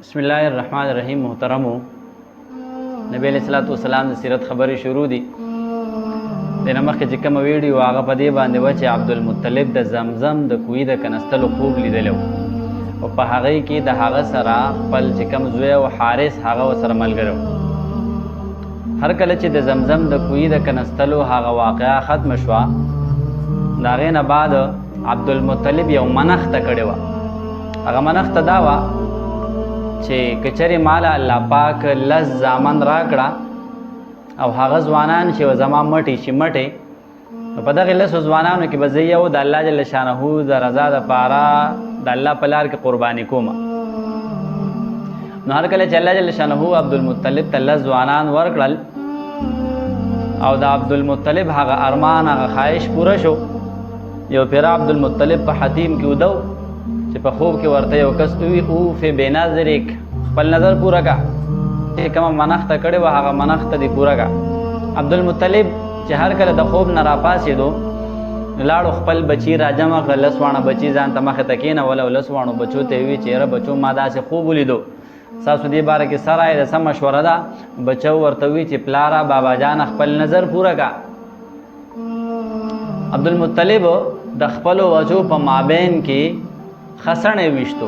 بسم الله الرحمن الرحیم. محترمو، نبی علیہ الصلوۃ والسلام د سیرت خبرې شروع دي. د نمخکې چې کومه ویډیو هغه په دې باندې و چې عبدالمطلب د زمزم د کوی د کنستلو خوب لیدلی و او په هغې کې د هغه سره خپل چې کوم زوی او حارث هغه ورسره ملګری و. هر کله چې د زمزم د کوی د کنستلو هغه واقعه ختمه شوه، د هغې نه بعد عبدالمطلب یو منښته کړې وه. هغه منښته دا وه چې کچرې ماله الله پاک 10 زامن راکړه او هغه ځوانان چې زما مټې چې مټې، نو په دغې 10 ځوانانو کې به زه یو د الله جل شانه د رضا دپاره د الله په لار کې قرباني کوم. نو هر کله چې الله جل شانه عبدالمطلب ته 10 ځوانان ورکړل او د عبدالمطلب هغه ارمان هغه خواهش پوره شو، یو پیره عبدالمطلب په حتیم کې ودو چې په خوب کې ورته یو کس وي اوف بېنظرک، خپل نظر پوره کا، کومه منښته کړې وه هغه منښته دې پوره کا. عبدالمطلب چې هر کله د خوب نه راپاڅېدو لاړو خپل بچي راجمع کړه، 10 واړه بچي ځان ته مخې ته کېنول او 10 واړو بچو ته یې وویل چې یاره بچو ما داسې خوب ولیدو، ستاسو دې باره کې څه رایه ده، څه مشوره ده؟ بچو ورته وویل چې پلاره بابا جان خپل نظر پوره کا. عبدالمطلب د خپلو بچو په مابین کې خسنې ویشتو،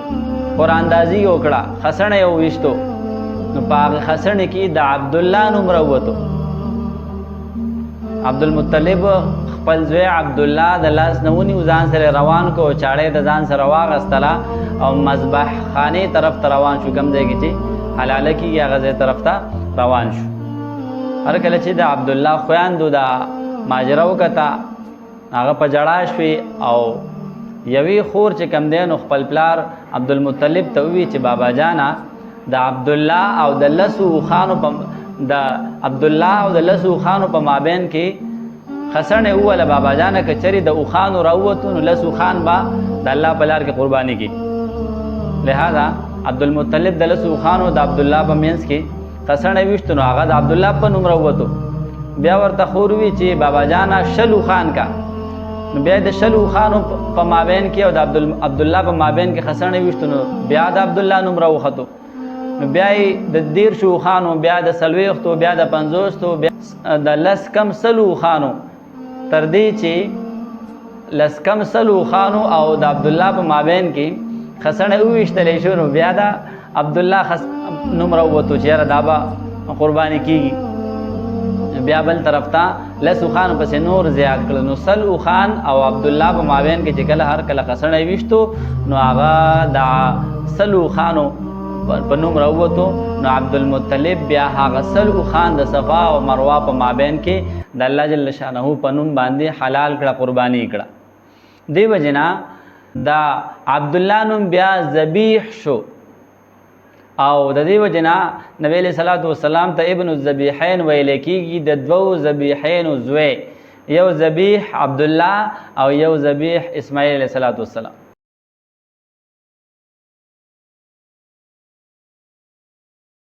قراندازي وکړه، خسنې ویشتو. نو په هغې خسنې کې د عبدالله نوم راووتو. عبدالمطلب خپل زوی عبدالله د لاس نه ونیو، ځان سره روان کو، چاړې د ځان سره واغستله او مذبح خانې طرف ته روان شو، کوم ځای کې چې حلاله کېږي هغه ځای طرف ته روان شو. هر کله چې د عبدالله خویندو دا ماجره وکته هغه په ژړا شوې او یوې خور چې کم دی نو خپل پلار عبدالمطلب ته وویل چې بابا جانه د عبدالله او د 10 اوښانو په مابین کې خسنې وویله بابا جانه که چرې د اوښانو راووتو نو 10 اوښان به د الله په لار کې قرباني کړي. لہذا عبدالمطلب د 10 اوښانو د عبدالله په منځ کې خسنې ویشتو، نو هغه د عبدالله په نوم راووتو. بیا ورته خور وی چې بابا جانه 10 اوښان کا، نو بیا د 10 اوښانو په مابین کې او د عبدالله په مابین کې خسنې ویشتو، نو بیا د عبدالله نوم راوختو. نو بیا یې د 13 اوښانو، بیا د 40، بیا د 50، بیا د 10 کم 100 اوښانو، تر دې چې 10 کم 100 اوښانو او د عبدالله په مابین کې خسنې وویشتلی شو، نو بیا د عبدالله نوم راووتو چې یاره دا به قرباني کېږي. بیا بل طرف ته 10 اوښانو پسې نور زیات کړل، نو 100 اوښان او عبدالله په مابین کې چې کله هر کله خسنې ویشتو نو هغه د 100 اوښانو په نوم راووتو. نو عبدالمطلب بیا هغه 100 اوښان د صفا او مروه په مابین کې د الله جل شانه په نوم باندې حلال کړه، قرباني کړه. دې وجې نه د عبدالله نوم بیا ذبیح شو او د دې وجې نه نبی علیہ الصلوۃ والسلام ته ابن الذبیحین ویل کېږي، د 2 ذبیحینو زوی، یو ذبیح عبدالله او یو ذبیح اسماعیل علیہ الصلوۃ والسلام.